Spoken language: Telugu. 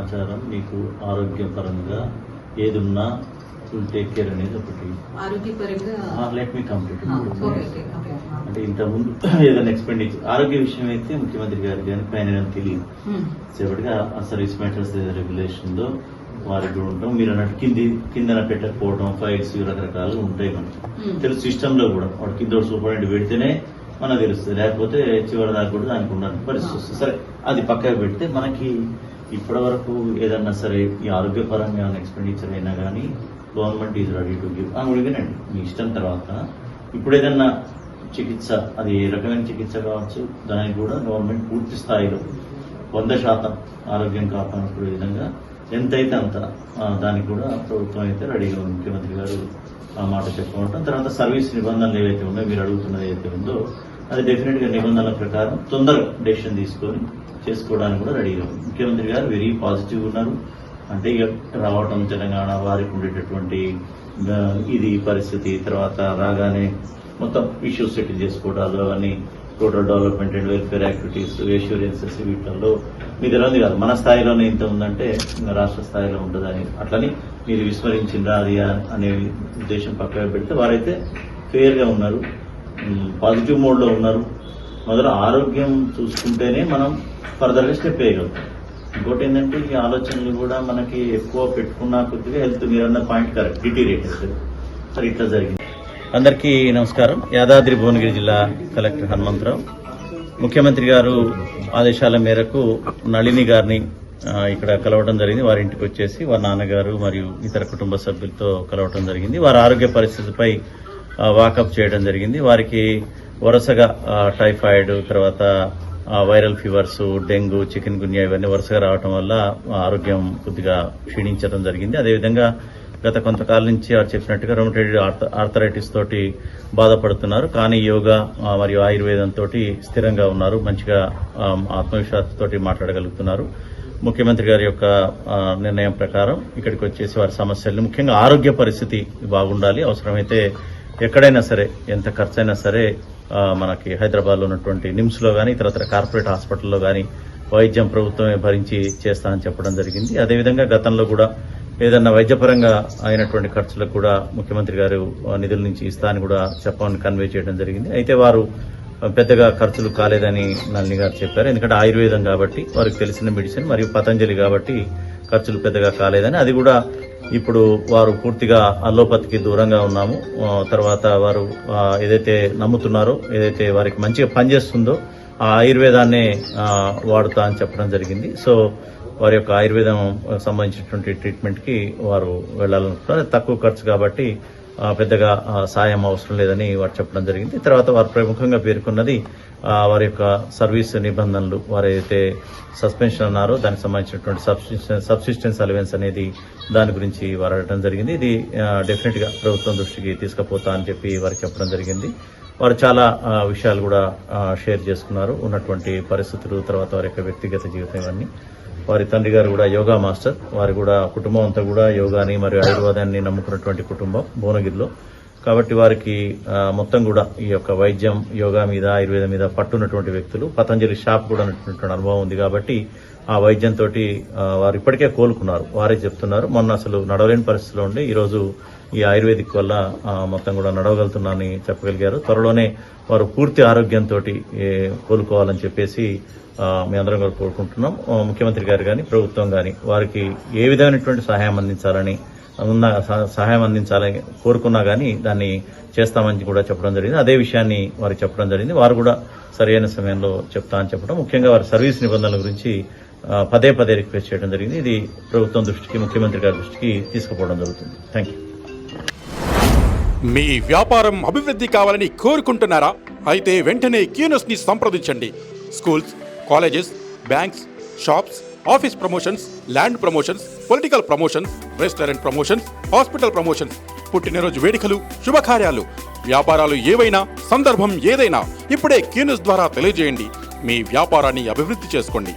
ఆచారం మీకు ఆరోగ్యపరంగా ఏదున్నా విల్ టేక్ కేర్ అనేది ఒకటి. ఆరోగ్యపరంగా లెట్ మీ కంప్లీట్. ఓకే. అంటే ఇంతకుముందు ఏదైనా ఎక్స్పెండిచర్ ఆరోగ్య విషయం అయితే ముఖ్యమంత్రి గారికి కానీ పైన తెలియదు. సేపటిగా ఆ సర్వీస్ మ్యాటర్స్ రెగ్యులేషన్ లో వారికి కూడా ఉంటాం. మీరు అన్నట్టు కిందన పెట్టకపోవడం ఫైల్స్ రకరకాలు ఉంటాయి మనకి తెలుసు. సిస్టమ్ లో కూడా వాడు కింద సూపరింటెండెంట్ పెడితేనే మనకు తెలుస్తుంది, లేకపోతే చివరి దాకా కూడా దానికి ఉన్న పరిస్థితి వస్తుంది. సరే, అది పక్కకు పెడితే మనకి ఇప్పటి వరకు ఏదన్నా సరే ఈ ఆరోగ్యపరంగా ఏమైనా ఎక్స్పెండిచర్ అయినా కానీ government is ready to give అడిగినండి మీ ఇష్టం. తర్వాత ఇప్పుడు ఏదన్నా చికిత్స, అది ఏ రకమైన చికిత్స కావచ్చు, దానికి కూడా గవర్నమెంట్ పూర్తి స్థాయిలో 100% ఆరోగ్యం కాపాడుకునే విధంగా ఎంతైతే అంత దానికి కూడా ప్రభుత్వం అయితే రెడీగా ఉంది. ముఖ్యమంత్రి గారు ఆ మాట చెప్పుకుంటాం. తర్వాత సర్వీస్ నిబంధనలు ఏవైతే ఉన్నాయో, మీరు అడుగుతున్నది ఏదైతే ఉందో అది డెఫినెట్ గా నిబంధనల ప్రకారం తొందరగా డెసిషన్ తీసుకొని చేసుకోవడానికి కూడా రెడీగా ఉంది. ముఖ్యమంత్రి గారు వెరీ పాజిటివ్ ఉన్నారు. అంటే ఇక రావటం తెలంగాణ వారికి ఉండేటటువంటి ఇది పరిస్థితి, తర్వాత రాగానే మొత్తం ఇష్యూస్ సెటిల్ చేసుకోవడాలు, అవన్నీ total development and welfare activities, assurances, వీటిల్లో మీరు తెలియదు కాదు మన స్థాయిలోనే ఇంత ఉందంటే ఇంకా రాష్ట్ర స్థాయిలో ఉంటుందని. అట్లని మీరు విస్మరించిందా అది అనే ఉద్దేశం పక్కన పెడితే వారైతే ఫెయిర్ గా ఉన్నారు, పాజిటివ్ మోడ్ లో ఉన్నారు. మొదలు ఆరోగ్యం చూసుకుంటేనే మనం ఫర్దర్ గా స్టెప్ వేయగలుగుతాం. ఇంకోటి ఏంటంటే ఈ ఆలోచనలు కూడా మనకి ఎక్కువ పెట్టుకున్నా కొద్దిగా హెల్త్ మీరన్న పాయింట్ కరెక్ట్ డిటీరియేట్ అవుతుంది. సరే, ఇట్లా జరిగింది. అందరికీ నమస్కారం. యాదాద్రి భువనగిరి జిల్లా కలెక్టర్ హనుమంతరావు. ముఖ్యమంత్రి గారు ఆదేశాల మేరకు నళిని గారిని ఇక్కడ కలవడం జరిగింది. వారి ఇంటికి వచ్చేసి వారి నాన్నగారు మరియు ఇతర కుటుంబ సభ్యులతో కలవడం జరిగింది. వారి ఆరోగ్య పరిస్థితిపై వాకప్ చేయడం జరిగింది. వారికి వరుసగా టైఫాయిడ్, తర్వాత వైరల్ ఫీవర్స్, డెంగ్యూ, చికెన్ గున్యా ఇవన్నీ వరుసగా రావడం వల్ల ఆరోగ్యం కొద్దిగా క్షీణించడం జరిగింది. అదేవిధంగా గత కొంతకాలం నుంచి వారు చెప్పినట్టుగా రొమటైడ్ ఆర్థరైటిస్ తోటి బాధపడుతున్నారు. కానీ యోగా మరియు ఆయుర్వేదం తోటి స్థిరంగా ఉన్నారు. మంచిగా ఆత్మవిశ్వాసంతో మాట్లాడగలుగుతున్నారు. ముఖ్యమంత్రి గారి యొక్క నిర్ణయం ప్రకారం ఇక్కడికి వచ్చేసి వారి సమస్యల్ని, ముఖ్యంగా ఆరోగ్య పరిస్థితి బాగుండాలి, అవసరమైతే ఎక్కడైనా సరే ఎంత ఖర్చైనా సరే మనకి హైదరాబాద్ లో ఉన్నటువంటి నిమ్స్ లో కానీ ఇతరత్ర కార్పొరేట్ హాస్పిటల్లో కానీ వైద్యం ప్రభుత్వమే భరించి చేస్తానని చెప్పడం జరిగింది. అదేవిధంగా గతంలో కూడా ఏదన్నా వైద్యపరంగా అయినటువంటి ఖర్చులకు కూడా ముఖ్యమంత్రి గారు నిధుల నుంచి ఇస్తానని కూడా చెప్పమని కన్వే చేయడం జరిగింది. అయితే వారు పెద్దగా ఖర్చులు కాలేదని నళిని గారు చెప్పారు. ఎందుకంటే ఆయుర్వేదం కాబట్టి వారికి తెలిసిన మెడిసిన్, మరియు పతంజలి కాబట్టి ఖర్చులు పెద్దగా కాలేదని, అది కూడా ఇప్పుడు వారు పూర్తిగా అల్లోపతికి దూరంగా ఉన్నాము. తర్వాత వారు ఏదైతే నమ్ముతున్నారో, ఏదైతే వారికి మంచిగా పనిచేస్తుందో ఆ ఆయుర్వేదాన్నే వాడుతా అని చెప్పడం జరిగింది. సో వారి యొక్క ఆయుర్వేదం సంబంధించినటువంటి ట్రీట్మెంట్ కి వారు వెళ్లాలనుకుంటున్నారు. తక్కువ ఖర్చు కాబట్టి పెద్దగా సాయం అవసరం లేదని వారు చెప్పడం జరిగింది. తర్వాత వారు ప్రముఖంగా పేర్కొన్నది వారి యొక్క సర్వీస్ నిబంధనలు, వారు ఏదైతే సస్పెన్షన్ అన్నారో దానికి సంబంధించినటువంటి సబ్సిస్టెన్స్ అలవెన్స్ అనేది దాని గురించి వారు అడగడం జరిగింది. ఇది డెఫినెట్ గా ప్రభుత్వం దృష్టికి తీసుకుపోతా అని చెప్పి వారు చెప్పడం జరిగింది. వారు చాలా విషయాలు కూడా షేర్ చేసుకున్నారు, ఉన్నటువంటి పరిస్థితులు, తర్వాత వారి యొక్క వ్యక్తిగత జీవితం ఇవన్నీ. వారి తండ్రి గారు కూడా యోగా మాస్టర్, వారి కూడా కుటుంబం అంతా కూడా యోగాని మరియు ఆయుర్వేదాన్ని నమ్ముకున్నటువంటి కుటుంబం భువనగిరిలో. కాబట్టి వారికి మొత్తం కూడా ఈ యొక్క వైద్యం, యోగా మీద, ఆయుర్వేదం మీద పట్టున్నటువంటి వ్యక్తులు. పతంజలి షాప్ కూడా ఉన్నటువంటి అనుభవం ఉంది కాబట్టి ఆ వైద్యంతో వారు ఇప్పటికే కోలుకున్నారు. వారే చెప్తున్నారు, మొన్న అసలు నడవలేని పరిస్థితిలో ఉండి ఈరోజు ఈ ఆయుర్వేదిక్ వల్ల మొత్తం కూడా నడవగలుగుతున్నారని చెప్పగలిగారు. త్వరలోనే వారు పూర్తి ఆరోగ్యంతో కోలుకోవాలని చెప్పేసి మీ అందరం కూడా కోరుకుంటున్నాం. ముఖ్యమంత్రి గారు కానీ ప్రభుత్వం కానీ వారికి ఏ విధమైనటువంటి సహాయం అందించాలని కోరుకున్నా కానీ దాన్ని చేస్తామని కూడా చెప్పడం జరిగింది. అదే విషయాన్ని వారికి చెప్పడం జరిగింది. వారు కూడా సరైన సమయంలో చెప్తా అని చెప్పడం, ముఖ్యంగా వారి సర్వీస్ నిబంధనల గురించి పదే పదే రిక్వెస్ట్ చేయడం జరిగింది. ఇది ప్రభుత్వం దృష్టికి, ముఖ్యమంత్రి గారి దృష్టికి తీసుకుపోవడం జరుగుతుంది. Thank you. మీ వ్యాపారం అభివృద్ధి కావాలని కోరుకుంటున్నారా? అయితే వెంటనే క్యూనస్ ని సంప్రదించండి. Schools, colleges, banks, shops, office promotions, land promotions, political promotions, restaurant promotions, hospital promotions, పుట్టినరోజు వేడుకలు, శుభకార్యాలు, వ్యాపారాలు ఏవైనా, సందర్భం ఏదైనా ఇప్పుడే క్యూనస్ ద్వారా తెలియజేయండి. మీ వ్యాపారాన్ని అభివృద్ధి చేసుకోండి.